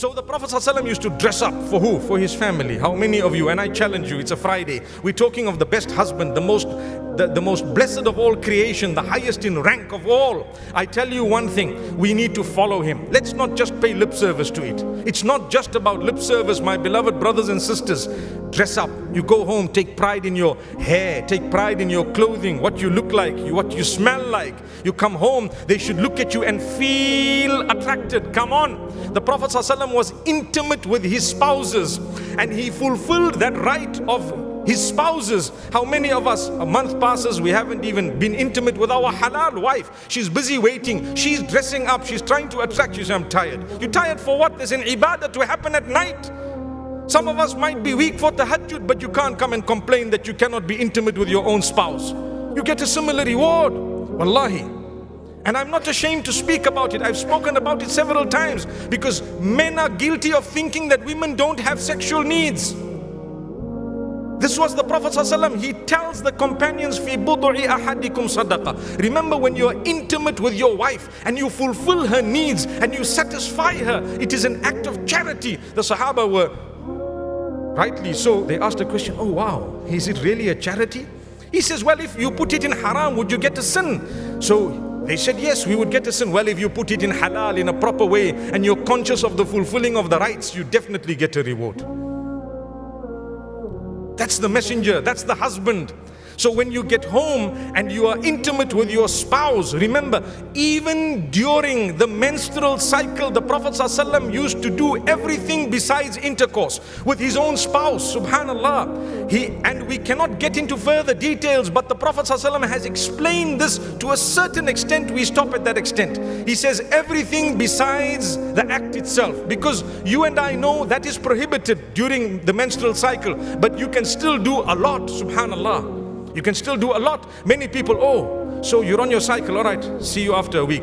So the Prophet ﷺ used to dress up for who? For his family. How many of you, and I challenge you, it's a Friday, we're talking of the best husband, the most blessed of all creation, the highest in rank of all. I tell you one thing, we need to follow him. Let's not just pay lip service to it. It's not just about lip service, my beloved brothers and sisters. Dress up. You go home, take pride in your hair, take pride in your clothing, what you look like, what you smell like. You come home, they should look at you and feel attracted. Come on. The Prophet ﷺ was intimate with his spouses, and he fulfilled that right of his spouses. How many of us, a month passes, we haven't even been intimate with our halal wife? She's busy waiting, she's dressing up, she's trying to attract you. Say, I'm tired. You're tired for what? There's an ibadah to happen at night. Some of us might be weak for tahajjud, but you can't come and complain that you cannot be intimate with your own spouse. You get a similar reward. Wallahi. And I'm not ashamed to speak about it. I've spoken about it several times, because men are guilty of thinking that women don't have sexual needs. This was the Prophet ﷺ. He tells the companions, "Fi budu'i ahadikum sadaqa." Remember, when you are intimate with your wife and you fulfill her needs and you satisfy her, it is an act of charity. The Sahaba were rightly so. They asked the question, "Oh wow, is it really a charity?" He says, "Well, if you put it in haram, would you get a sin?" So they said, "Yes, we would get a sin." "Well, if you put it in halal, in a proper way, and you're conscious of the fulfilling of the rights, you definitely get a reward." That's the messenger, that's the husband. So when you get home and you are intimate with your spouse, remember, even during the menstrual cycle, the Prophet ﷺ used to do everything besides intercourse with his own spouse. Subhanallah. And we cannot get into further details, but the Prophet ﷺ has explained this to a certain extent. We stop at that extent. He says everything besides the act itself, because you and I know that is prohibited during the menstrual cycle, but you can still do a lot. Subhanallah. You can still do a lot. Many people, "Oh, so you're on your cycle, all right, see you after a week."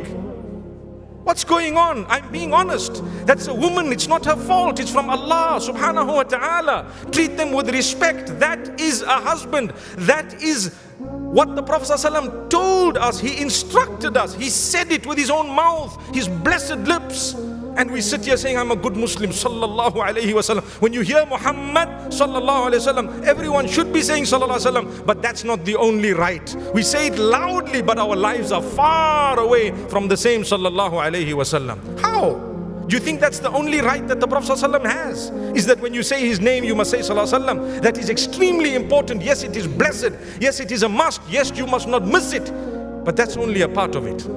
What's going on? I'm being honest. That's a woman, it's not her fault, it's from Allah subhanahu wa ta'ala. Treat them with respect. That is a husband. That is what the Prophet ﷺ told us. He instructed us. He said it with his own mouth, his blessed lips. And we sit here saying, "I'm a good Muslim," sallallahu alayhi wasallam. When you hear Muhammad sallallahu alayhi wasallam, everyone should be saying sallallahu alayhi wasallam, but that's not the only right. We say it loudly, but our lives are far away from the same sallallahu alayhi wasallam. How? Do you think that's the only right that the Prophet ﷺ has? Is that when you say his name, you must say sallallahu alayhi wasallam? That is extremely important. Yes, it is blessed. Yes, it is a must. Yes, you must not miss it. But that's only a part of it.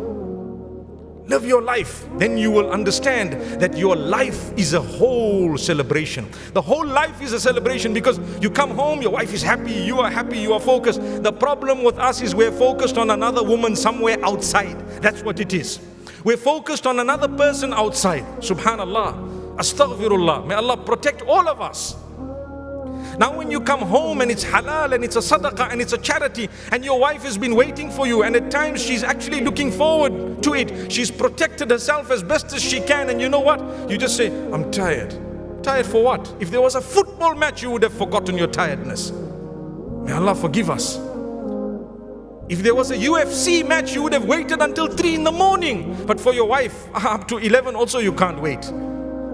Live your life, then you will understand that your life is a whole celebration. The whole life is a celebration, because you come home, your wife is happy, you are focused. The problem with us is we're focused on another woman somewhere outside. That's what it is. We're focused on another person outside. Subhanallah. Astaghfirullah. May Allah protect all of us. Now when you come home and it's halal and it's a sadaqah and it's a charity, and your wife has been waiting for you, and at times she's actually looking forward to it. She's protected herself as best as she can, and you know what? You just say, "I'm tired." Tired for what? If there was a football match, you would have forgotten your tiredness. May Allah forgive us. If there was a UFC match, you would have waited until 3 in the morning. But for your wife, up to 11 also you can't wait.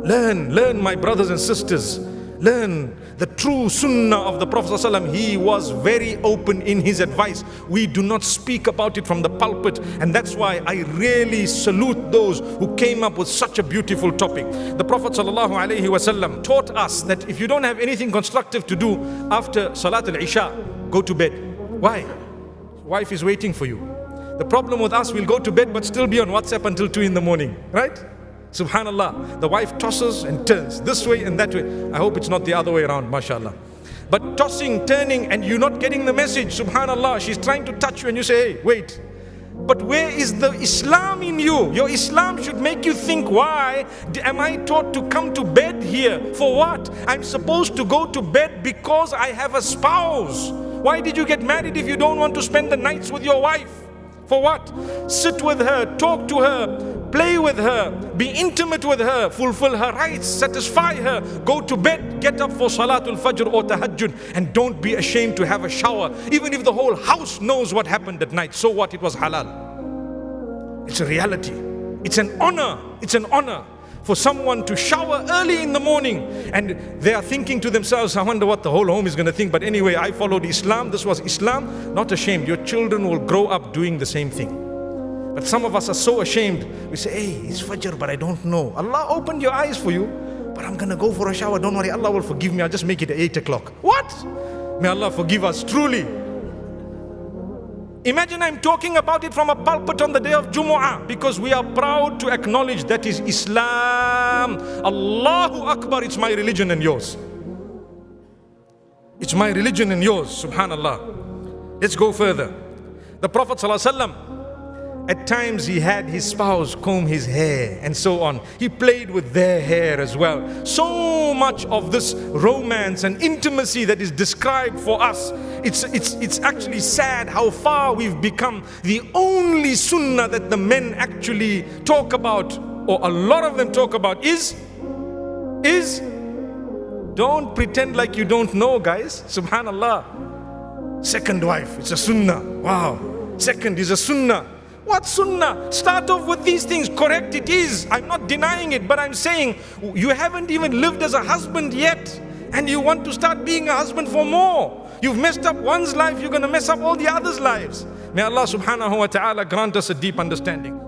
Learn my brothers and sisters. Learn the true sunnah of the Prophet ﷺ. He was very open in his advice. We do not speak about it from the pulpit, and that's why I really salute those who came up with such a beautiful topic. The Prophet ﷺ taught us that if you don't have anything constructive to do after Salat al-Isha, go to bed. Why? Wife is waiting for you. The problem with us, we'll go to bed but still be on WhatsApp until 2 in the morning, right? Subhanallah, the wife tosses and turns this way and that way. I hope it's not the other way around, mashallah. But tossing, turning, and you're not getting the message. Subhanallah, she's trying to touch you and you say, "Hey, wait." But where is the Islam in you? Your Islam should make you think, why am I taught to come to bed here? For what? I'm supposed to go to bed because I have a spouse. Why did you get married if you don't want to spend the nights with your wife? For what? Sit with her, talk to her, play with her, be intimate with her, fulfill her rights, satisfy her, go to bed, get up for Salatul Fajr or Tahajjud, and don't be ashamed to have a shower. Even if the whole house knows what happened at night, so what? It was halal. It's a reality. It's an honor. It's an honor. for someone to shower early in the morning, and they are thinking to themselves, I wonder what the whole home is going to think, but anyway, I followed Islam, this was Islam. Not ashamed, your children will grow up doing the same thing. But some of us are so ashamed. We say, hey, it's Fajr, but I don't know. Allah opened your eyes for you, but I'm going to go for a shower. Don't worry, Allah will forgive me. I'll just make it at 8 o'clock. What? May Allah forgive us, truly. Imagine I'm talking about it from a pulpit on the day of Jumu'ah, because we are proud to acknowledge that is Islam. Allahu Akbar, it's my religion and yours. It's my religion and yours, subhanallah. Let's go further. The Prophet ﷺ, at times he had his spouse comb his hair and so on. He played with their hair as well. So much of this romance and intimacy that is described for us, it's actually sad how far we've become. The only sunnah that the men actually talk about, or a lot of them talk about, is don't pretend like you don't know, guys. Subhanallah. Second wife, it's a sunnah. Wow. Second is a sunnah. What sunnah? Start off with these things. Correct, it is. I'm not denying it, but I'm saying you haven't even lived as a husband yet, and you want to start being a husband for more. You've messed up one's life, you're going to mess up all the others' lives. May Allah subhanahu wa ta'ala grant us a deep understanding.